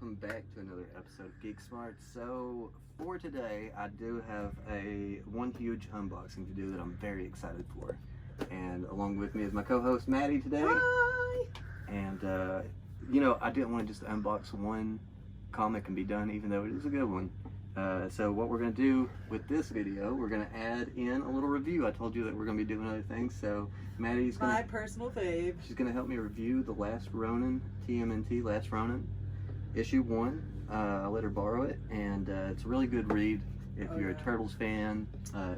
welcome back to another episode of Geek Smart. So for today, I do have one huge unboxing to do that I'm very excited for. And along with me is my co-host Maddie today. Hi! And I didn't want to just unbox one comic and be done, even though it is a good one. So what we're going to do with this video, we're going to add in a little review. I told you that we're going to be doing other things, so Maddie's going to... My personal fave. She's going to help me review The Last Ronin, TMNT, Last Ronin, issue 1. I let her borrow it, and it's a really good read if you're a Turtles fan,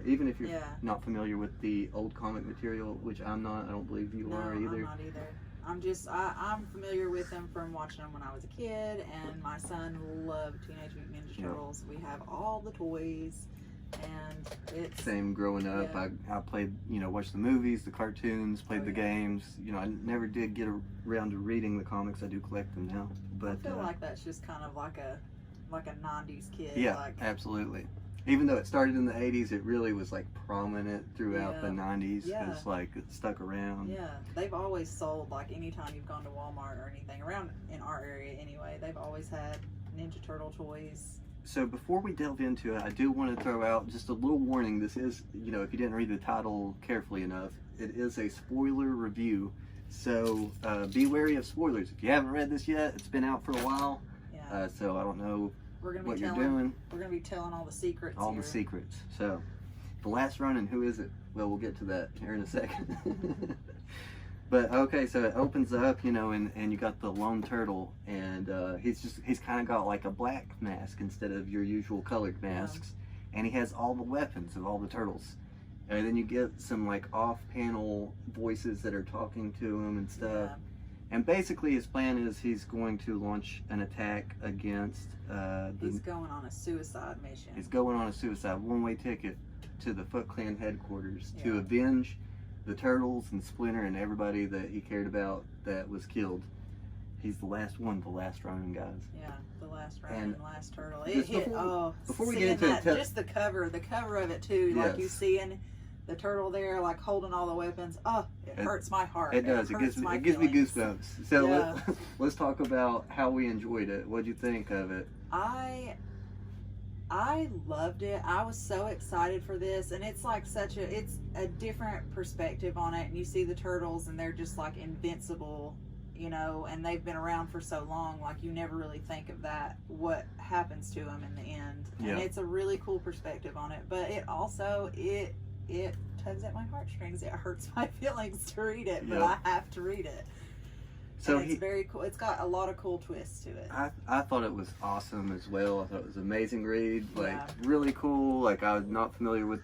even if you're not familiar with the old comic material, which I'm not. I don't believe you are either. I'm not either. I'm familiar with them from watching them when I was a kid, and my son loved Teenage Mutant Ninja Turtles. We have all the toys, and it's... Same growing up. I played, watched the movies, the cartoons, played the games. I never did get around to reading the comics. I do collect them now. But I feel like that's just kind of like a 90s kid. Yeah, absolutely. Even though it started in the 80s, it really was like prominent throughout the 90s. Yeah. It's like it stuck around. Yeah, they've always sold, like anytime you've gone to Walmart or anything, around in our area anyway, they've always had Ninja Turtle toys. So before we delve into it, I do want to throw out just a little warning. This is, if you didn't read the title carefully enough, it is a spoiler review. So be wary of spoilers. If you haven't read this yet, it's been out for a while. Yeah. So I don't know what you're doing. We're going to be telling all the secrets the secrets. So, The Last Ronin, who is it? Well, we'll get to that here in a second. But, okay, so it opens up, and you got the lone turtle, and he's kind of got like a black mask instead of your usual colored masks. And he has all the weapons of all the turtles. And then you get some like off-panel voices that are talking to him and stuff. Yeah. And basically his plan is he's going to launch an attack against... he's going on a suicide mission. He's going on a suicide, one-way ticket to the Foot Clan headquarters to avenge the Turtles and Splinter and everybody that he cared about that was killed. He's the last one, the last Ronin, guys. Yeah, the last Ronin, last turtle. Before we get into that, just the cover of it too, like you seeing the turtle there, like holding all the weapons. It hurts my heart. It does. It gives me goosebumps. So let's talk about how we enjoyed it. What'd you think of it? I loved it. I was so excited for this, and it's like it's a different perspective on it. And you see the turtles, and they're just like invincible, and they've been around for so long. Like you never really think of that, what happens to them in the end. And it's a really cool perspective on it. But it also it tugs at my heartstrings. It hurts my feelings to read it, but I have to read it. So it's very cool. It's got a lot of cool twists to it. I thought it was awesome as well. I thought it was an amazing read. Really cool. Like I was not familiar with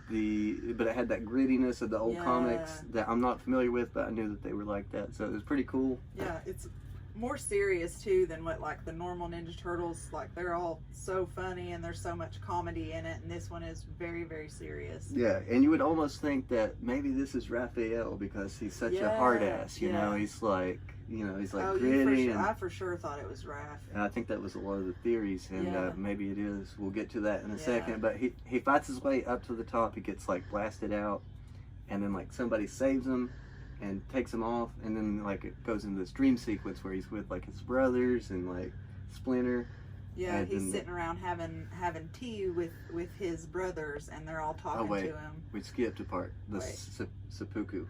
but it had that grittiness of the old comics that I'm not familiar with, but I knew that they were like that. So it was pretty cool. Yeah, it's more serious too than what like the normal Ninja Turtles. Like they're all so funny and there's so much comedy in it, and this one is very, very serious. Yeah, and you would almost think that maybe this is Raphael because he's such a hard ass. He's like gritty. I for sure thought it was Raph. And I think that was a lot of the theories, and maybe it is. We'll get to that in a second. But he fights his way up to the top. He gets like blasted out, and then like somebody saves him and takes him off, and then like it goes into this dream sequence where he's with like his brothers and like Splinter. Yeah, and he's sitting around having tea with his brothers, and they're all talking to him. We skipped a part. Seppuku.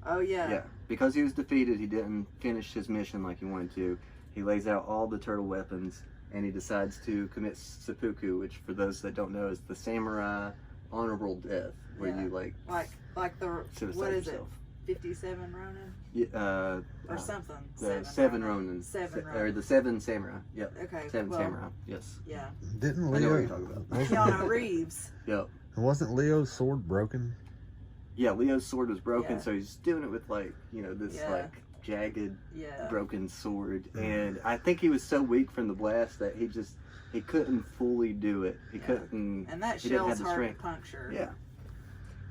Oh yeah. Yeah, because he was defeated, he didn't finish his mission like he wanted to. He lays out all the turtle weapons, and he decides to commit seppuku, which for those that don't know is the samurai honorable death, where you like the what is yourself. It? 57 Ronin? Yeah, or something. The seven Ronin. Or the 7 samurai. Yep. Okay. 7 samurai. Yes. Yeah. Didn't Leo? I know what you're talking about. Keanu Reeves. Yep. Wasn't Leo's sword broken? Yeah, Leo's sword was broken, so he's doing it with like, this like jagged, broken sword. And I think he was so weak from the blast that he couldn't fully do it. He couldn't. And that shell's hard to puncture. Yeah.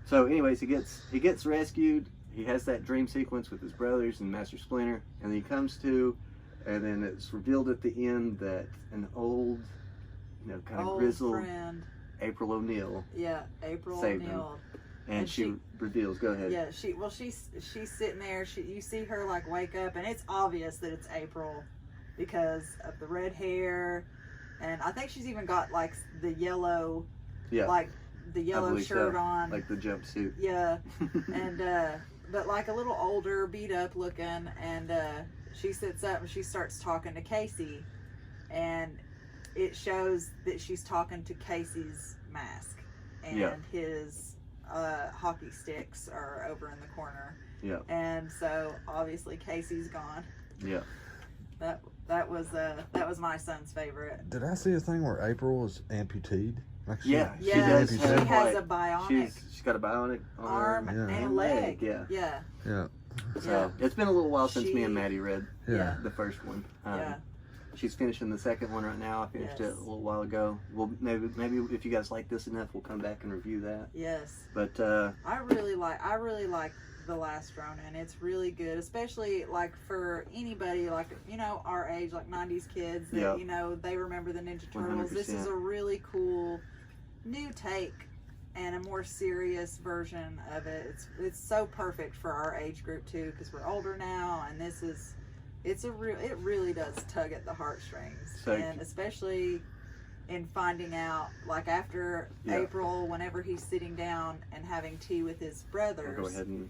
So, anyways, he gets rescued. He has that dream sequence with his brothers and Master Splinter, and then he comes to, and then it's revealed at the end that an old, kind of grizzled friend, April O'Neil. Yeah, April saved O'Neil. Him. And she reveals. Go ahead. Yeah, she's sitting there. You see her like wake up, and it's obvious that it's April. because of the red hair, and I think she's even got like the yellow, Yeah. like the I yellow believe shirt so. on, Like the jumpsuit. yeah, and but like a little older, beat up looking, and she sits up and she starts talking to Casey, and it shows that she's talking to Casey's mask, and Yeah. his hockey sticks are over in the corner. Yeah. And so obviously Casey's gone. Yeah. That was my son's favorite. Did I see a thing where April was amputated? Like Yeah, she she Yeah, does she have, has like, a bionic She's got a bionic on arm her Yeah. and a leg. Yeah. Yeah. Yeah. So it's been a little while since me She- and Maddie read Yeah. the first one. Yeah. She's finishing the second one right now. I finished it Yes. a little while ago. Well, maybe if you guys like this enough, we'll come back and review that. Yes. But I really like The Last Ronin. It's really good, especially like for anybody like, you know, our age, like 90s kids that, Yeah. you know, they remember the Ninja Turtles. This is 100%. a really cool new take and a more serious version of it. It's so perfect for our age group too, because we're older now, and it really does tug at the heartstrings. So- and especially in finding out, like after Yeah. April, whenever he's sitting down and having tea with his brothers, we'll go ahead and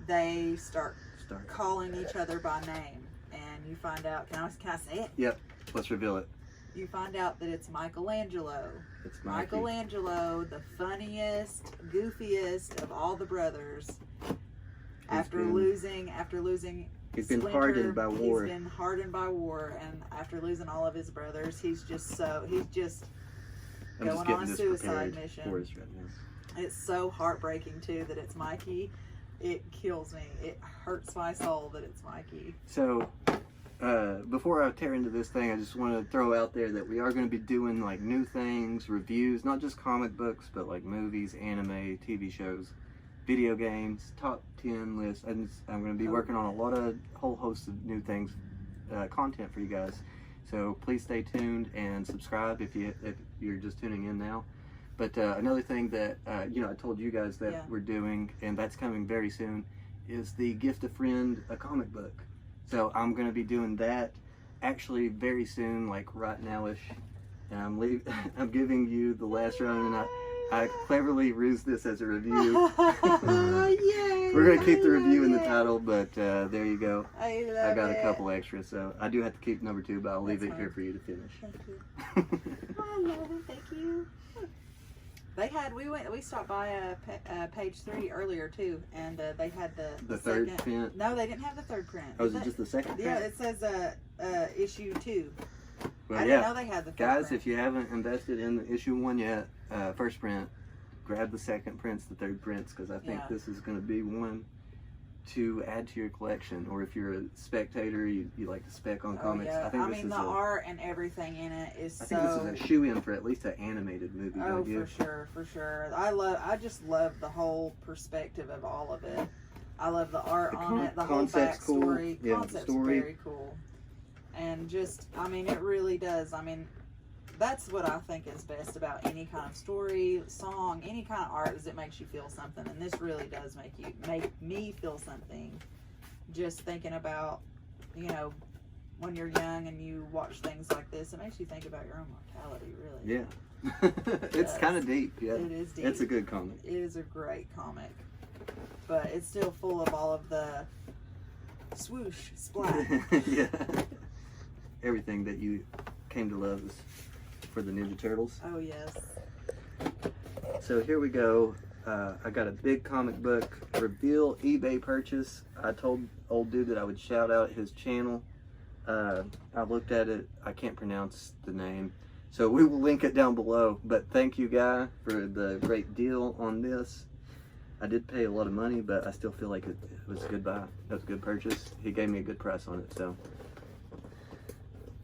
they start start. calling each other by name, and you find out. Can I say it? Yep. Let's reveal it. You find out that it's Michelangelo. It's Mikey. Michelangelo, the funniest, goofiest of all the brothers. After been- losing He's been Splinter, hardened by war. He's been hardened by war, and after losing all of his brothers, he's just I'm going just on getting a this suicide prepared mission. for us right now. It's so heartbreaking too that it's Mikey. It kills me. It hurts my soul that it's Mikey. So, before I tear into this thing, I just want to throw out there that we are going to be doing like new things, reviews, not just comic books, but like movies, anime, TV shows, video games, top 10 lists. And I'm going to be working on a whole host of new things, content for you guys. So please stay tuned and subscribe if you're just tuning in now. But another thing that I told you guys that Yeah. we're doing, and that's coming very soon, is the Gift a Friend a comic book. So I'm going to be doing that actually very soon, like right now-ish. And I'm giving you The Last Ronin, and I cleverly rused this as a review. Yay! We're going to keep the review in the Yay. title, but there you go. I I love got it. a couple extras, so I do have to keep number 2, but I'll leave That's it here fine. for you to finish. Thank you. I love it. Thank you. We stopped by page 3 earlier too, and they had The third second. print? No, they didn't have the third print. Oh, is it just the second Yeah, print? it says issue 2. Well, I didn't know they had the third Guys, print. if you haven't invested in the issue 1 yet, first print, grab the second prints, the third prints, because I think Yeah. this is going to be one to add to your collection. Or if you're a spectator, you like to spec on comics. Yeah. I think I this mean, is the art and everything in it is I so. think this is a shoe-in for at least an animated movie. Oh, don't you? for sure. I just love the whole perspective of all of it. I love the art The on it, the whole concept's cool. backstory. Yeah, the Concept's story. very cool. And just, I mean, it really does. I mean, that's what I think is best about any kind of story, song, any kind of art, is it makes you feel something. And this really does make me feel something. Just thinking about, when you're young and you watch things like this, it makes you think about your own mortality, really. Yeah. It's Yes. kind of deep. Yeah. It is deep. It's a good comic. It is a great comic, but it's still full of all of the swoosh, splat. Yeah. Everything that you came to love is for the Ninja Turtles. Oh yes. So here we go. I got a big comic book reveal eBay purchase. I told old dude that I would shout out his channel. I looked at it. I can't pronounce the name. So we will link it down below. But thank you, guy, for the great deal on this. I did pay a lot of money, but I still feel like it was a good buy. It was a good purchase. He gave me a good price on it. So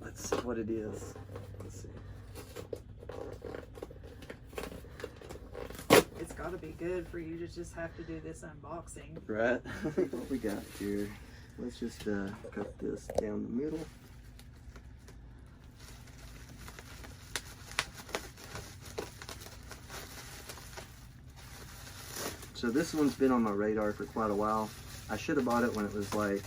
let's see what it is. Let's see. It's got to be good for you to just have to do this unboxing. Right. What we got here? Let's just cut this down the middle. So this one's been on my radar for quite a while. I should have bought it when it was like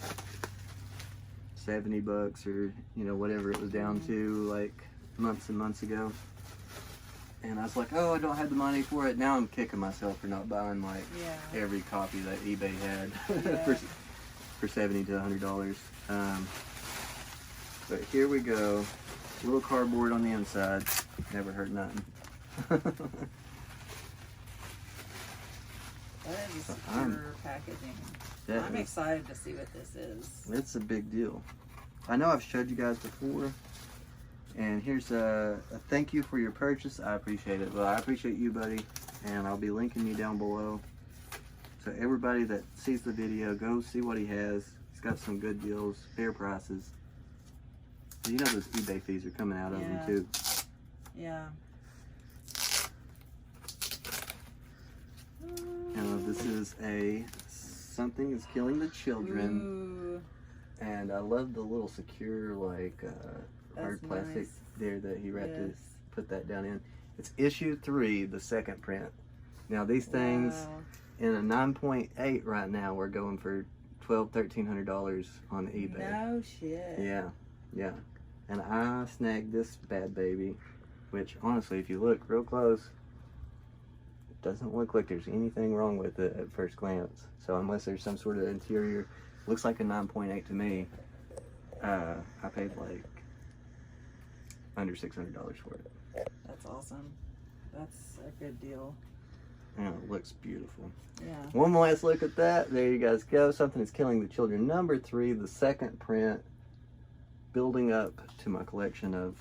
$70 or, you know, whatever it was down to like months and months ago. And I was like, oh, I don't have the money for it. Now I'm kicking myself for not buying like every copy that eBay had for $70 to $100. But here we go. Little cardboard on the inside. Never hurt nothing. That is secure packaging. I'm excited to see what this is. It's a big deal. I know I've showed you guys before. And here's a thank you for your purchase. I appreciate it. Well, I appreciate you, buddy. And I'll be linking you down below. So everybody that sees the video, go see what he has. He's got some good deals, fair prices. You know those eBay fees are coming out of them too. Yeah. This is something is killing the children. Ooh. And I love the little secure like hard plastic nice. there that he wrapped it, put that down in. It's issue 3, the second print. Now these things in a 9.8 right now we're going for $1,200–$1,300 on eBay. No shit. Yeah. And I snagged this bad baby, which honestly, if you look real close, it doesn't look like there's anything wrong with it at first glance. So unless there's some sort of interior, looks like a 9.8 to me. I paid like under $600 for it. That's awesome. That's a good deal. And it looks beautiful. Yeah. One last look at that. There you guys go. Something is killing the children. Number 3, the second print. Building up to my collection of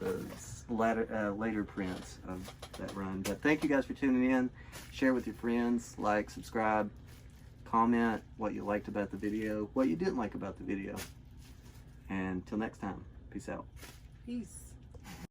the later prints of that run. But thank you guys for tuning in. Share with your friends, like, subscribe, comment what you liked about the video, what you didn't like about the video. And until next time, peace out. Peace.